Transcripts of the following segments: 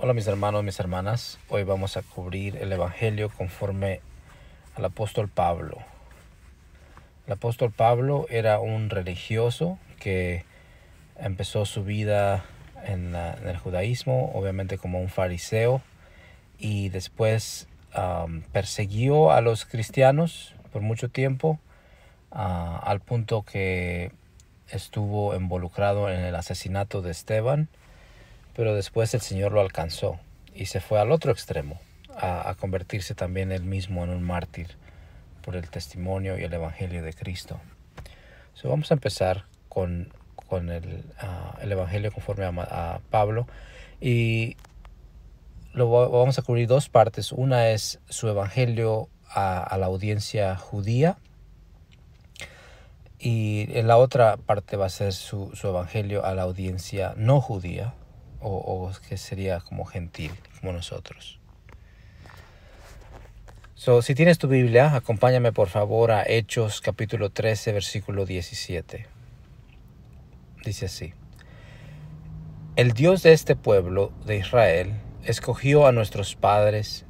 Hola mis hermanos, mis hermanas. Hoy vamos a cubrir el Evangelio conforme al apóstol Pablo. El apóstol Pablo era un religioso que empezó su vida en el judaísmo, obviamente como un fariseo, y después persiguió a los cristianos por mucho tiempo, al punto que estuvo involucrado en el asesinato de Esteban. Pero después el Señor lo alcanzó y se fue al otro extremo, a convertirse también él mismo en un mártir por el testimonio y el Evangelio de Cristo. Vamos a empezar con el Evangelio conforme a Pablo, y vamos a cubrir dos partes. Una es su Evangelio a la audiencia judía, y en la otra parte va a ser su Evangelio a la audiencia no judía, o que sería como gentil, como nosotros. Si tienes tu Biblia, acompáñame por favor a Hechos capítulo 13, versículo 17. Dice así: El Dios de este pueblo de Israel escogió a nuestros padres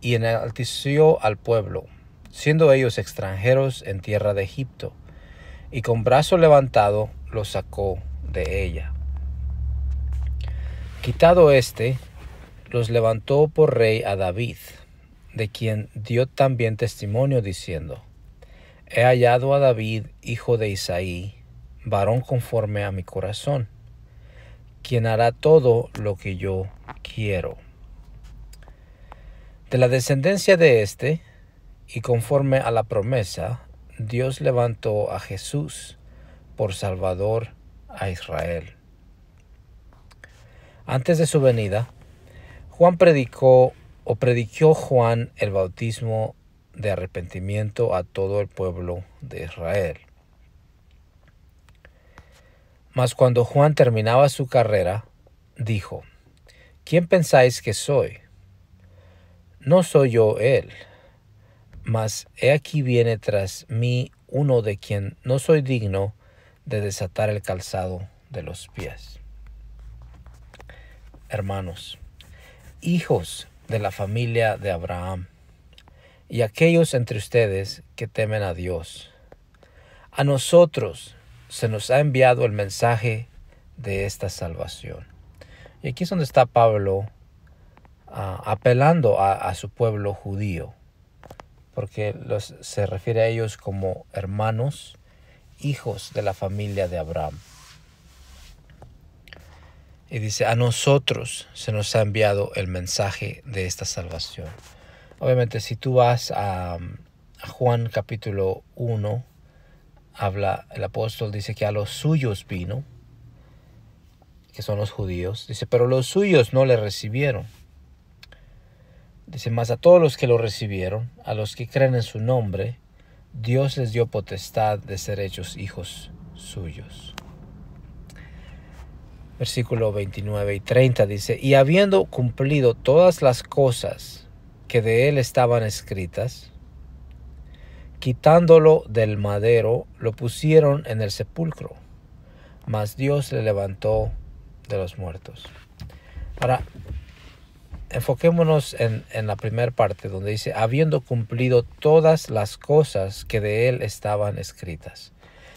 y enalteció al pueblo, siendo ellos extranjeros en tierra de Egipto, y con brazo levantado los sacó de ella. Quitado los levantó por rey a David, de quien dio también testimonio diciendo: He hallado a David, hijo de Isaí, varón conforme a mi corazón, quien hará todo lo que yo quiero. De la descendencia de y conforme a la promesa, Dios levantó a Jesús por Salvador a Israel. Antes de su venida, predicó Juan el bautismo de arrepentimiento a todo el pueblo de Israel. Mas cuando Juan terminaba su carrera, dijo: ¿Quién pensáis que soy? No soy yo él, mas he aquí viene tras mí uno de quien no soy digno de desatar el calzado de los pies. Hermanos, hijos de la familia de Abraham, y aquellos entre ustedes que temen a Dios, a nosotros se nos ha enviado el mensaje de esta salvación. Y aquí es donde está Pablo apelando a su pueblo judío, porque se refiere a ellos como hermanos, hijos de la familia de Abraham. Y dice: a nosotros se nos ha enviado el mensaje de esta salvación. Obviamente, si tú vas a Juan capítulo 1, el apóstol dice que a los suyos vino, que son los judíos. Dice: pero los suyos no le recibieron. Dice: mas a todos los que lo recibieron, a los que creen en su nombre, Dios les dio potestad de ser hechos hijos suyos. Versículo 29 y 30 dice: y habiendo cumplido todas las cosas que de él estaban escritas, quitándolo del madero, lo pusieron en el sepulcro, mas Dios le levantó de los muertos. Ahora, enfoquémonos en la primera parte donde dice: habiendo cumplido todas las cosas que de él estaban escritas.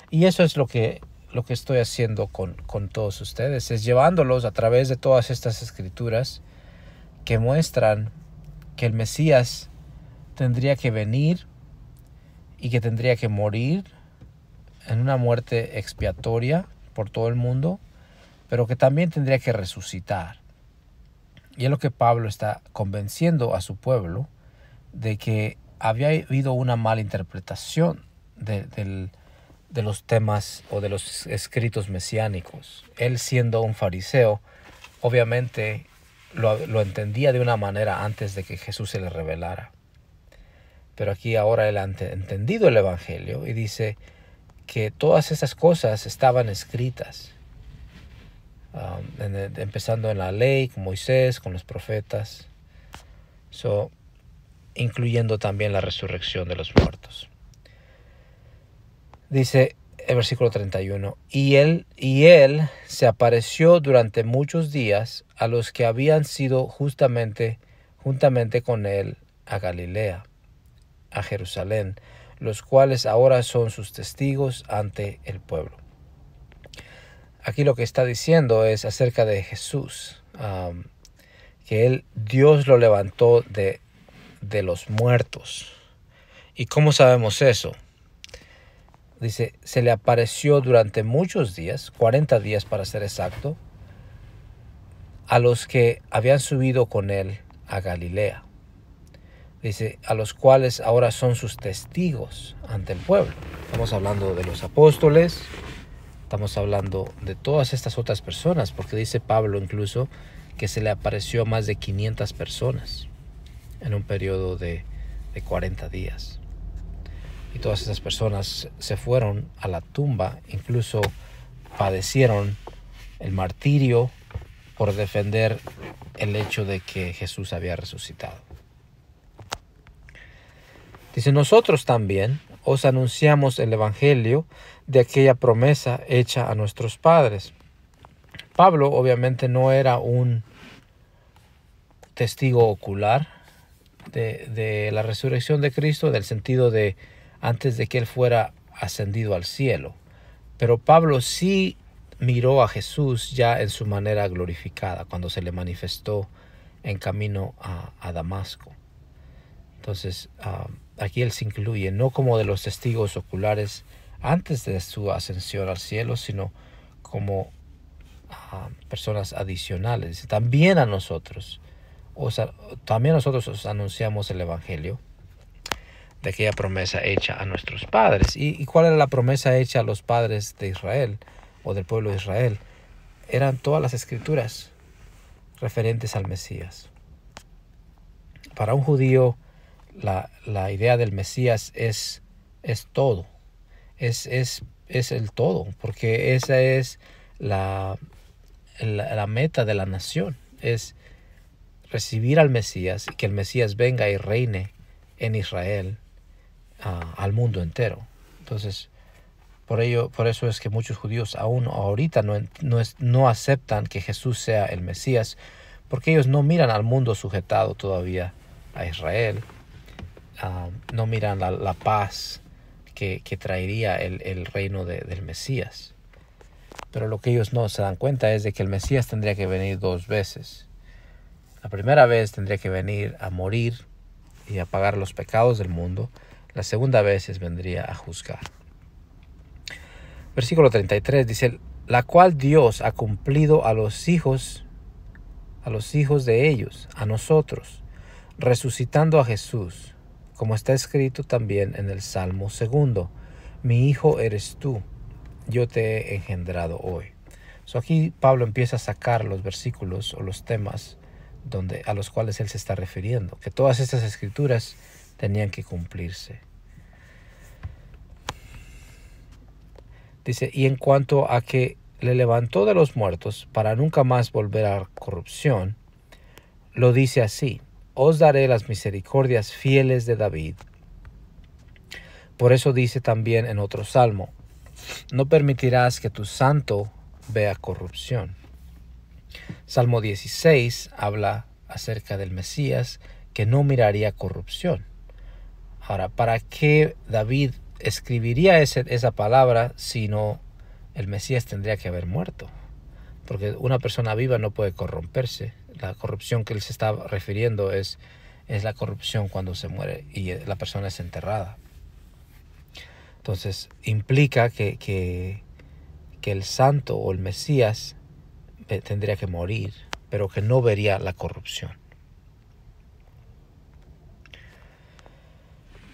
Y eso es lo que estoy haciendo con todos ustedes, es llevándolos a través de todas estas escrituras que muestran que el Mesías tendría que venir y que tendría que morir en una muerte expiatoria por todo el mundo, pero que también tendría que resucitar. Y es lo que Pablo está convenciendo a su pueblo de que había habido una mala interpretación de los temas o de los escritos mesiánicos. Él, siendo un fariseo, obviamente lo entendía de una manera antes de que Jesús se le revelara. Pero aquí ahora él ha entendido el Evangelio y dice que todas esas cosas estaban escritas, empezando en la ley, con Moisés, con los profetas, incluyendo también la resurrección de los muertos. Dice: el versículo 31. Y él se apareció durante muchos días a los que habían sido juntamente con él a Galilea, a Jerusalén, los cuales ahora son sus testigos ante el pueblo. Aquí lo que está diciendo es acerca de Jesús, que Dios lo levantó de los muertos. ¿Y cómo sabemos eso? Dice, se le apareció durante muchos días, 40 días para ser exacto, a los que habían subido con él a Galilea. Dice, a los cuales ahora son sus testigos ante el pueblo. Estamos hablando de los apóstoles, estamos hablando de todas estas otras personas, porque dice Pablo incluso que se le apareció a más de 500 personas en un periodo de 40 días. Y todas esas personas se fueron a la tumba, incluso padecieron el martirio por defender el hecho de que Jesús había resucitado. Dice, nosotros también os anunciamos el evangelio de aquella promesa hecha a nuestros padres. Pablo obviamente no era un testigo ocular de la resurrección de Cristo, del sentido de antes de que él fuera ascendido al cielo. Pero Pablo sí miró a Jesús ya en su manera glorificada, cuando se le manifestó en camino a Damasco. Entonces, aquí él se incluye, no como de los testigos oculares antes de su ascensión al cielo, sino como personas adicionales. También nosotros os anunciamos el evangelio de aquella promesa hecha a nuestros padres. ¿Y cuál era la promesa hecha a los padres de Israel o del pueblo de Israel? Eran todas las escrituras referentes al Mesías. Para un judío, la idea del Mesías es todo. Es el todo, porque esa es la meta de la nación. Es recibir al Mesías y que el Mesías venga y reine en Israel al mundo entero. Entonces, por eso es que muchos judíos aún ahorita no aceptan que Jesús sea el Mesías, porque ellos no miran al mundo sujetado todavía a Israel, no miran la paz que traería el reino del Mesías. Pero lo que ellos no se dan cuenta es de que el Mesías tendría que venir dos veces. La primera vez tendría que venir a morir y a pagar los pecados del mundo. La segunda vez vendría a juzgar. Versículo 33 dice, la cual Dios ha cumplido a los hijos de ellos, a nosotros, resucitando a Jesús, como está escrito también en el Salmo 2, mi hijo eres tú, yo te he engendrado hoy. Aquí Pablo empieza a sacar los versículos o los temas a los cuales él se está refiriendo, que todas estas escrituras tenían que cumplirse. Dice, y en cuanto a que le levantó de los muertos para nunca más volver a corrupción, lo dice así, os daré las misericordias fieles de David. Por eso dice también en otro salmo, no permitirás que tu santo vea corrupción. Salmo 16 habla acerca del Mesías que no miraría corrupción. Ahora, ¿para qué David escribiría esa palabra si no el Mesías tendría que haber muerto? Porque una persona viva no puede corromperse. La corrupción que él se está refiriendo es la corrupción cuando se muere y la persona es enterrada. Entonces implica que el santo o el Mesías tendría que morir, pero que no vería la corrupción.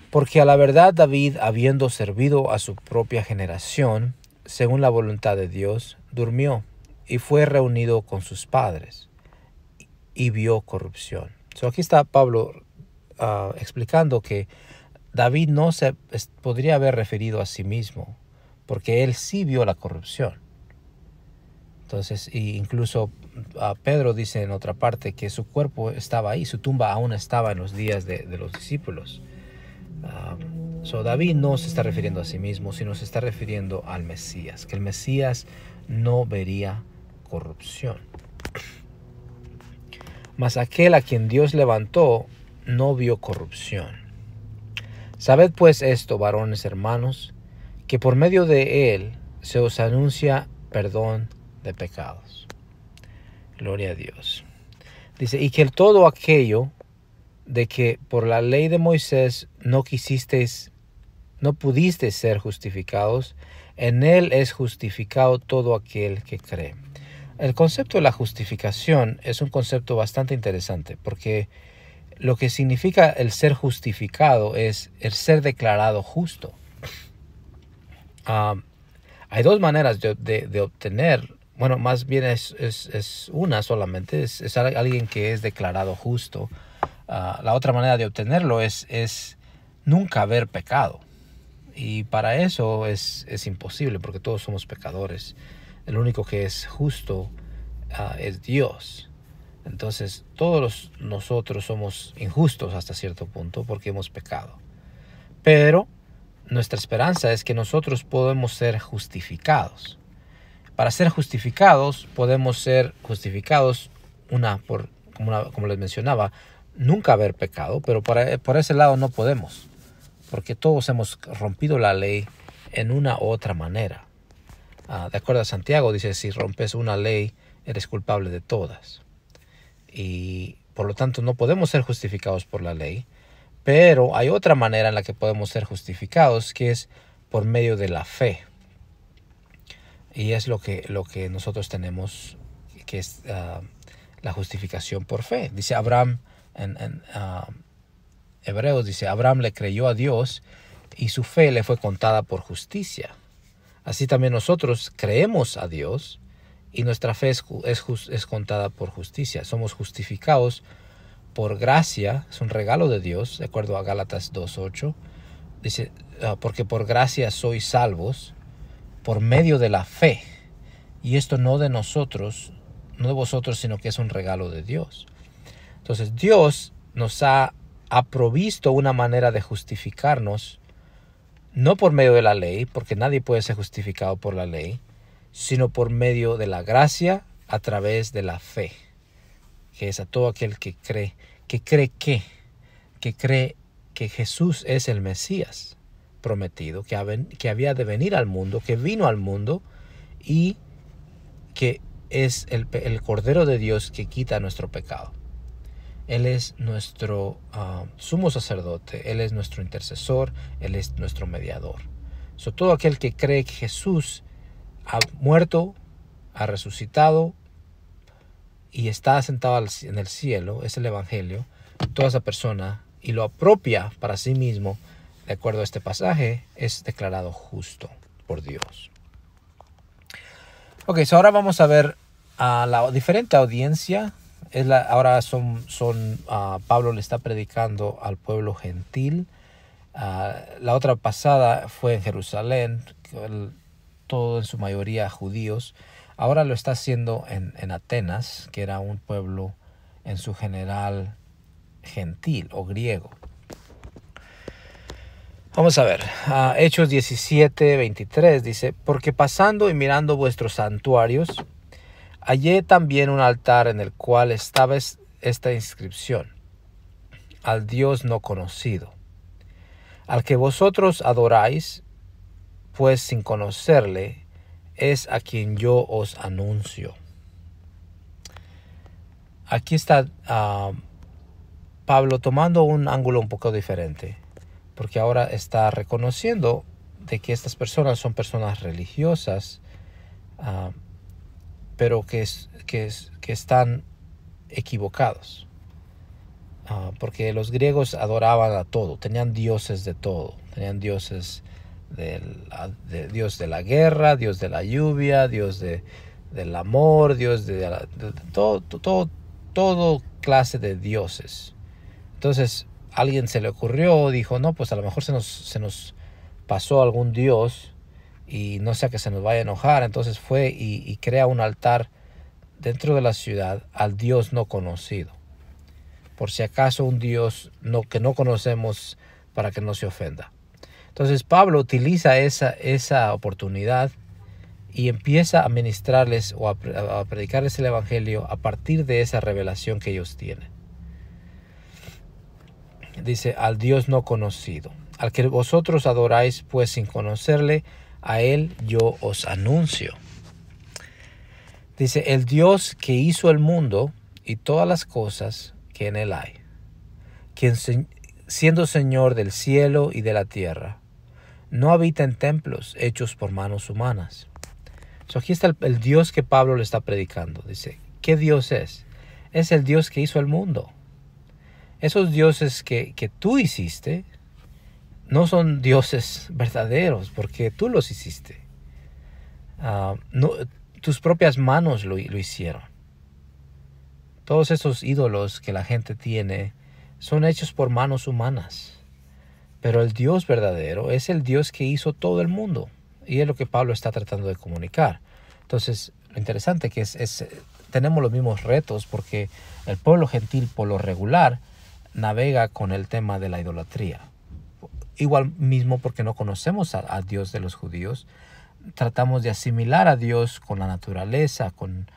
Porque a la verdad David, habiendo servido a su propia generación, según la voluntad de Dios, durmió y fue reunido con sus padres y vio corrupción. Aquí está Pablo explicando que David no se podría haber referido a sí mismo, porque él sí vio la corrupción. Entonces, incluso Pedro dice en otra parte que su cuerpo estaba ahí, su tumba aún estaba en los días de los discípulos. So, David no se está refiriendo a sí mismo, sino se está refiriendo al Mesías, que el Mesías no vería corrupción. Mas aquel a quien Dios levantó no vio corrupción. Sabed pues esto, varones hermanos, que por medio de él se os anuncia perdón de pecados. Gloria a Dios. Dice, y que todo aquello de que por la ley de Moisés no pudisteis ser justificados, en él es justificado todo aquel que cree. El concepto de la justificación es un concepto bastante interesante, porque lo que significa el ser justificado es el ser declarado justo. Hay dos maneras de obtener, bueno, más bien es una solamente, es alguien que es declarado justo. La otra manera de obtenerlo es nunca haber pecado. Y para eso es imposible, porque todos somos pecadores. El único que es justo es Dios. Entonces todos nosotros somos injustos hasta cierto punto porque hemos pecado. Pero nuestra esperanza es que nosotros podemos ser justificados. Para ser justificados podemos ser justificados como les mencionaba, nunca haber pecado, pero por ese lado no podemos, porque todos hemos rompido la ley en una u otra manera. De acuerdo a Santiago, dice, si rompes una ley, eres culpable de todas. Y por lo tanto no podemos ser justificados por la ley, pero hay otra manera en la que podemos ser justificados, que es por medio de la fe. Y es lo que nosotros tenemos, que es la justificación por fe. Dice Abraham en Hebreos, dice, Abraham le creyó a Dios y su fe le fue contada por justicia. Así también nosotros creemos a Dios y nuestra fe es contada por justicia. Somos justificados por gracia, es un regalo de Dios, de acuerdo a Gálatas 2:8. Dice, porque por gracia sois salvos por medio de la fe. Y esto no de nosotros, no de vosotros, sino que es un regalo de Dios. Entonces Dios nos ha provisto una manera de justificarnos, no por medio de la ley, porque nadie puede ser justificado por la ley, sino por medio de la gracia a través de la fe, que es a todo aquel que cree que Jesús es el Mesías prometido, que había de venir al mundo, que vino al mundo y que es el Cordero de Dios que quita nuestro pecado. Él es nuestro sumo sacerdote, Él es nuestro intercesor, Él es nuestro mediador. Todo aquel que cree que Jesús ha muerto, ha resucitado y está sentado en el cielo, es el Evangelio, toda esa persona, y lo apropia para sí mismo, de acuerdo a este pasaje, es declarado justo por Dios. Ok, ahora vamos a ver a la diferente audiencia. Ahora Pablo le está predicando al pueblo gentil. La otra pasada fue en Jerusalén, todo en su mayoría judíos. Ahora lo está haciendo en Atenas, que era un pueblo en su general gentil o griego. Vamos a ver, Hechos 17:23 dice, porque pasando y mirando vuestros santuarios, hallé también un altar en el cual estaba esta inscripción: al Dios no conocido, al que vosotros adoráis, pues sin conocerle, es a quien yo os anuncio. Aquí está Pablo tomando un ángulo un poco diferente, porque ahora está reconociendo de que estas personas son personas religiosas, pero que están equivocados. Porque los griegos adoraban a todo, tenían dioses de todo, tenían dioses Dios de la guerra, Dios de la lluvia, Dios del amor, Dios de todo clase de dioses. Entonces a alguien se le ocurrió, dijo, no, pues a lo mejor se nos pasó algún dios y no sea que se nos vaya a enojar. Entonces fue y crea un altar dentro de la ciudad al Dios no conocido, por si acaso un Dios que no conocemos, para que no se ofenda. Entonces Pablo utiliza esa oportunidad y empieza a ministrarles o a predicarles el evangelio a partir de esa revelación que ellos tienen. Dice, al Dios no conocido, al que vosotros adoráis, pues sin conocerle, a él yo os anuncio. Dice, el Dios que hizo el mundo y todas las cosas que en él hay, quien siendo Señor del cielo y de la tierra, no habita en templos hechos por manos humanas. Aquí está el Dios que Pablo le está predicando. Dice, ¿qué Dios es? Es el Dios que hizo el mundo. Esos dioses que tú hiciste no son dioses verdaderos porque tú los hiciste. Tus propias manos lo hicieron. Todos esos ídolos que la gente tiene son hechos por manos humanas. Pero el Dios verdadero es el Dios que hizo todo el mundo. Y es lo que Pablo está tratando de comunicar. Entonces, lo interesante que tenemos los mismos retos porque el pueblo gentil por lo regular navega con el tema de la idolatría. Igual mismo porque no conocemos a Dios de los judíos, tratamos de asimilar a Dios con la naturaleza, con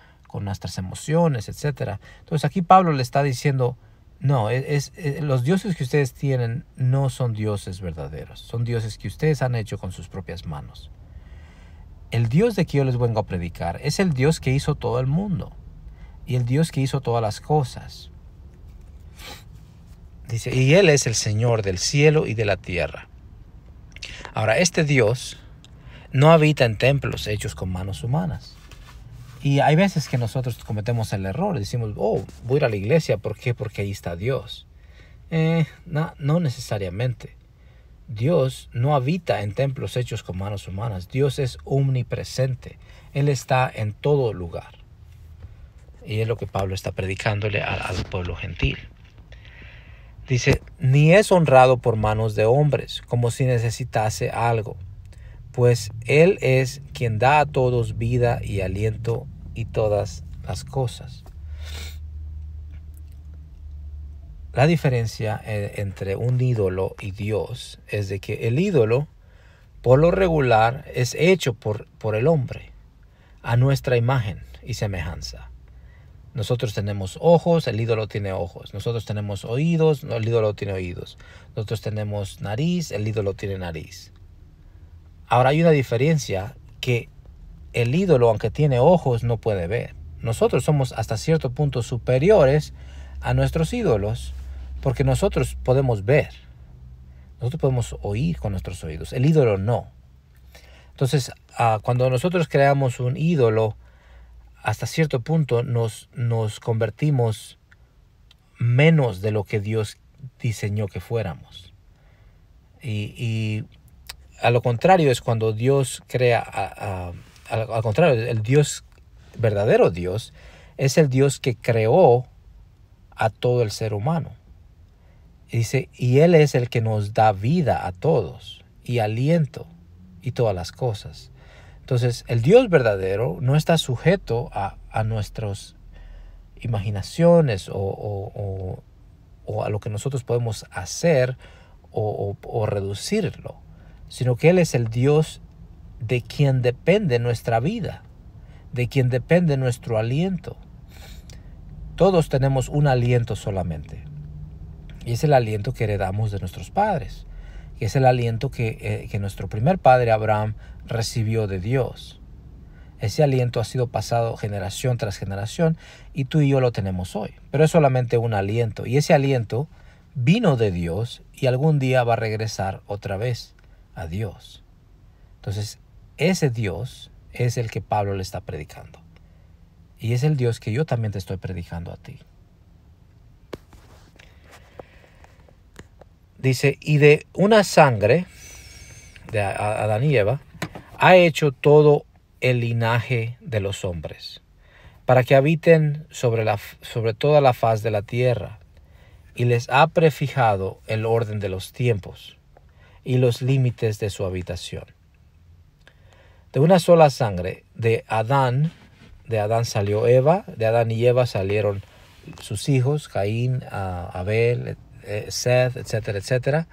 nuestras emociones, etc. Entonces aquí Pablo le está diciendo, no, los dioses que ustedes tienen no son dioses verdaderos, son dioses que ustedes han hecho con sus propias manos. El Dios de que yo les vengo a predicar es el Dios que hizo todo el mundo y el Dios que hizo todas las cosas. Dice, y Él es el Señor del cielo y de la tierra. Ahora, este Dios no habita en templos hechos con manos humanas. Y hay veces que nosotros cometemos el error. Decimos, voy a ir a la iglesia. ¿Por qué? Porque ahí está Dios. No necesariamente. Dios no habita en templos hechos con manos humanas. Dios es omnipresente. Él está en todo lugar. Y es lo que Pablo está predicándole al pueblo gentil. Dice, ni es honrado por manos de hombres, como si necesitase algo, pues Él es quien da a todos vida y aliento y todas las cosas. La diferencia entre un ídolo y Dios es de que el ídolo, por lo regular, es hecho por el hombre, a nuestra imagen y semejanza. Nosotros tenemos ojos, el ídolo tiene ojos. Nosotros tenemos oídos, el ídolo tiene oídos. Nosotros tenemos nariz, el ídolo tiene nariz. Ahora hay una diferencia que el ídolo, aunque tiene ojos, no puede ver. Nosotros somos hasta cierto punto superiores a nuestros ídolos porque nosotros podemos ver. Nosotros podemos oír con nuestros oídos. El ídolo no. Entonces, cuando nosotros creamos un ídolo, hasta cierto punto nos convertimos menos de lo que Dios diseñó que fuéramos. Y a lo contrario es cuando Dios crea, al contrario, el Dios, verdadero Dios, es el Dios que creó a todo el ser humano. Y dice, y Él es el que nos da vida a todos, y aliento, y todas las cosas. Entonces, el Dios verdadero no está sujeto a nuestras imaginaciones o a lo que nosotros podemos hacer o reducirlo, sino que Él es el Dios de quien depende nuestra vida, de quien depende nuestro aliento. Todos tenemos un aliento solamente, y es el aliento que heredamos de nuestros padres, que es el aliento que nuestro primer padre Abraham recibió de Dios. Ese aliento ha sido pasado generación tras generación y tú y yo lo tenemos hoy. Pero es solamente un aliento y ese aliento vino de Dios y algún día va a regresar otra vez a Dios. Entonces, ese Dios es el que Pablo le está predicando. Y es el Dios que yo también te estoy predicando a ti. Dice, y de una sangre de Adán y Eva ha hecho todo el linaje de los hombres, para que habiten sobre toda la faz de la tierra, y les ha prefijado el orden de los tiempos y los límites de su habitación. De una sola sangre, de Adán salió Eva, de Adán y Eva salieron sus hijos, Caín, Abel, Seth, etcétera, etcétera.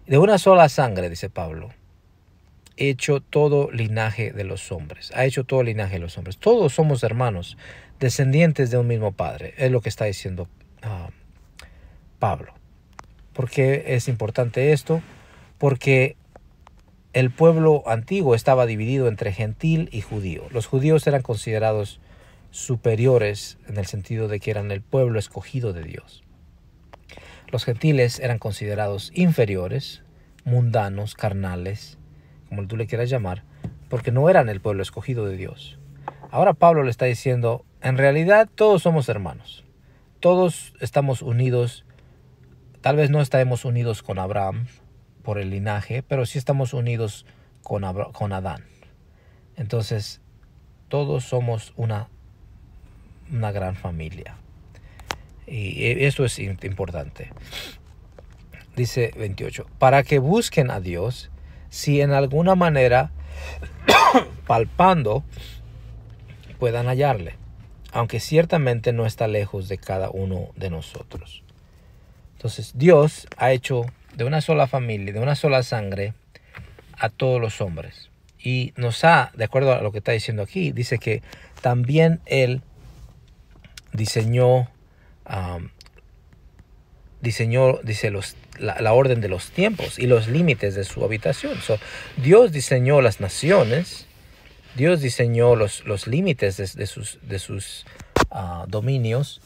De una sola sangre, dice Pablo, hecho todo linaje de los hombres. Ha hecho todo linaje de los hombres. Todos somos hermanos, descendientes de un mismo Padre. Es lo que está diciendo Pablo. ¿Por qué es importante esto? Porque el pueblo antiguo estaba dividido entre gentil y judío. Los judíos eran considerados superiores en el sentido de que eran el pueblo escogido de Dios. Los gentiles eran considerados inferiores, mundanos, carnales, como tú le quieras llamar, porque no eran el pueblo escogido de Dios. Ahora Pablo le está diciendo, en realidad todos somos hermanos. Todos estamos unidos. Tal vez no estaremos unidos con Abraham por el linaje, pero sí estamos unidos con Adán. Entonces, todos somos una gran familia. Y esto es importante. Dice 28, para que busquen a Dios, si en alguna manera, palpando, puedan hallarle, aunque ciertamente no está lejos de cada uno de nosotros. Entonces, Dios ha hecho de una sola familia, de una sola sangre, a todos los hombres. Y nos ha, de acuerdo a lo que está diciendo aquí, dice que también Él diseñó, dice, la orden de los tiempos y los límites de su habitación. Dios diseñó las naciones, Dios diseñó los límites de sus dominios,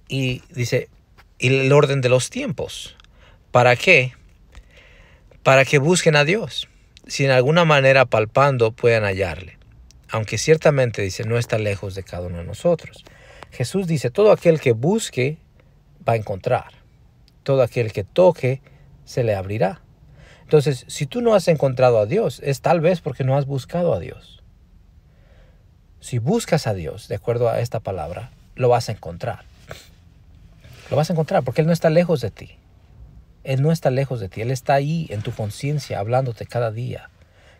y dice, y el orden de los tiempos. ¿Para qué? Para que busquen a Dios, si en alguna manera palpando puedan hallarle, aunque ciertamente, dice, no está lejos de cada uno de nosotros. Jesús dice, todo aquel que busque va a encontrar. Todo aquel que toque se le abrirá. Entonces, si tú no has encontrado a Dios, es tal vez porque no has buscado a Dios. Si buscas a Dios, de acuerdo a esta palabra, lo vas a encontrar. Lo vas a encontrar porque Él no está lejos de ti. Él no está lejos de ti. Él está ahí en tu conciencia, hablándote cada día.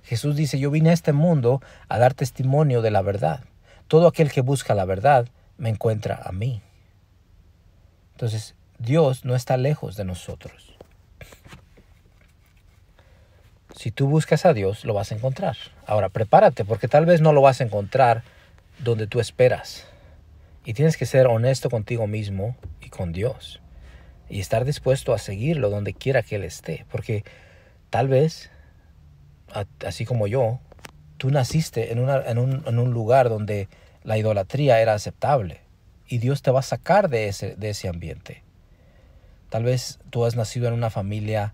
Jesús dice, yo vine a este mundo a dar testimonio de la verdad. Todo aquel que busca la verdad me encuentra a mí. Entonces, Dios no está lejos de nosotros. Si tú buscas a Dios, lo vas a encontrar. Ahora, prepárate, porque tal vez no lo vas a encontrar donde tú esperas. Y tienes que ser honesto contigo mismo y con Dios. Y estar dispuesto a seguirlo donde quiera que Él esté. Porque tal vez, así como yo, tú naciste en un lugar donde la idolatría era aceptable. Y Dios te va a sacar de ese ambiente. Tal vez tú has nacido en una familia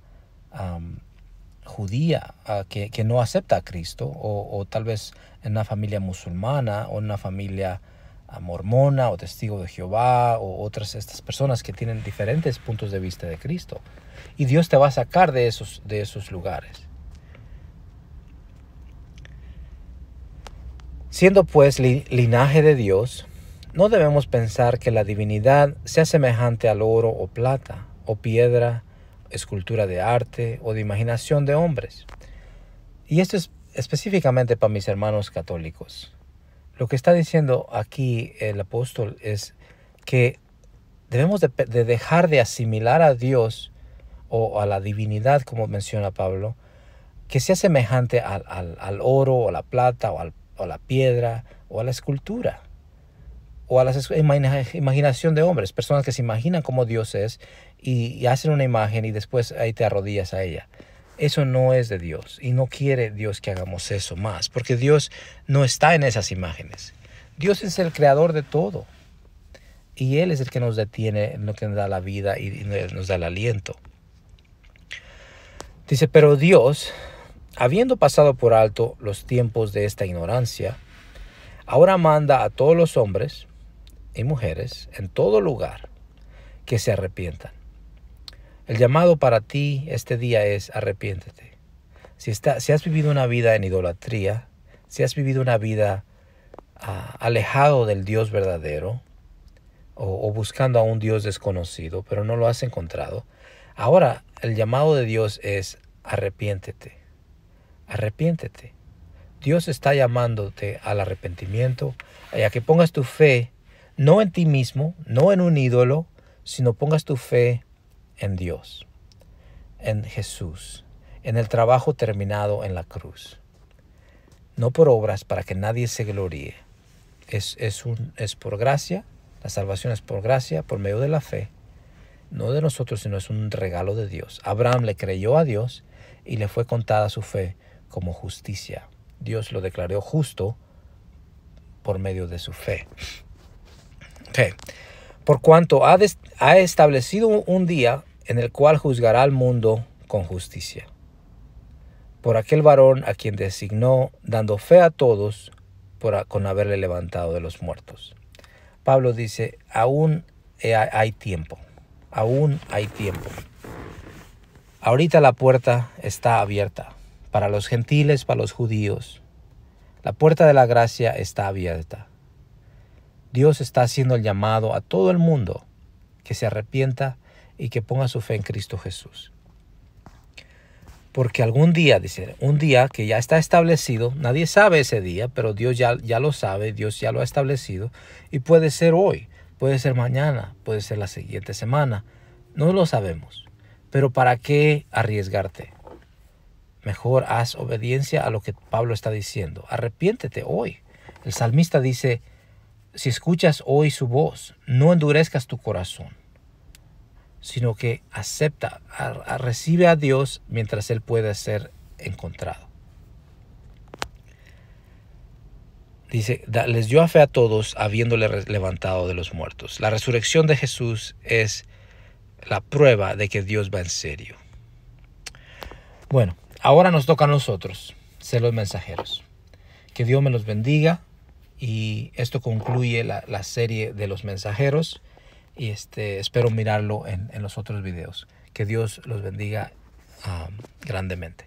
judía que no acepta a Cristo. O tal vez en una familia musulmana o en una familia mormona o testigo de Jehová o otras estas personas que tienen diferentes puntos de vista de Cristo. Y Dios te va a sacar de esos lugares. Siendo pues linaje de Dios, no debemos pensar que la divinidad sea semejante al oro o plata, o piedra, escultura de arte o de imaginación de hombres. Y esto es específicamente para mis hermanos católicos. Lo que está diciendo aquí el apóstol es que debemos de dejar de asimilar a Dios o a la divinidad, como menciona Pablo, que sea semejante al oro o la plata o a la piedra o a la escultura o a la imaginación de hombres, personas que se imaginan cómo Dios es y hacen una imagen y después ahí te arrodillas a ella. Eso no es de Dios y no quiere Dios que hagamos eso más, porque Dios no está en esas imágenes. Dios es el creador de todo y Él es el que nos detiene, el que nos da la vida y nos da el aliento. Dice, pero Dios, habiendo pasado por alto los tiempos de esta ignorancia, ahora manda a todos los hombres y mujeres en todo lugar que se arrepientan. El llamado para ti este día es arrepiéntete. Si has vivido una vida en idolatría, si has vivido una vida alejado del Dios verdadero o buscando a un Dios desconocido, pero no lo has encontrado, ahora el llamado de Dios es arrepiéntete. Arrepiéntete. Dios está llamándote al arrepentimiento y a que pongas tu fe no en ti mismo, no en un ídolo, sino pongas tu fe en Dios. en Jesús, en el trabajo terminado en la cruz. No por obras para que nadie se gloríe. Es por gracia, la salvación es por gracia, por medio de la fe. No de nosotros, sino es un regalo de Dios. Abraham le creyó a Dios y le fue contada su fe como justicia. Dios lo declaró justo por medio de su fe. Okay. Por cuanto ha establecido un día en el cual juzgará al mundo con justicia. Por aquel varón a quien designó, dando fe a todos con haberle levantado de los muertos. Pablo dice, aún hay tiempo. Aún hay tiempo. Ahorita la puerta está abierta para los gentiles, para los judíos. La puerta de la gracia está abierta. Dios está haciendo el llamado a todo el mundo que se arrepienta y que ponga su fe en Cristo Jesús. Porque algún día, dice, un día que ya está establecido, nadie sabe ese día, pero Dios ya lo sabe, Dios ya lo ha establecido, y puede ser hoy, puede ser mañana, puede ser la siguiente semana, no lo sabemos. Pero ¿para qué arriesgarte? Mejor haz obediencia a lo que Pablo está diciendo. Arrepiéntete hoy. El salmista dice, si escuchas hoy su voz, no endurezcas tu corazón, sino que acepta, recibe a Dios mientras Él pueda ser encontrado. Dice, les dio fe a todos habiéndole levantado de los muertos. La resurrección de Jesús es la prueba de que Dios va en serio. Bueno, ahora nos toca a nosotros ser los mensajeros. Que Dios me los bendiga. Y esto concluye la serie de los mensajeros. Y espero mirarlo en los otros videos. Que Dios los bendiga grandemente.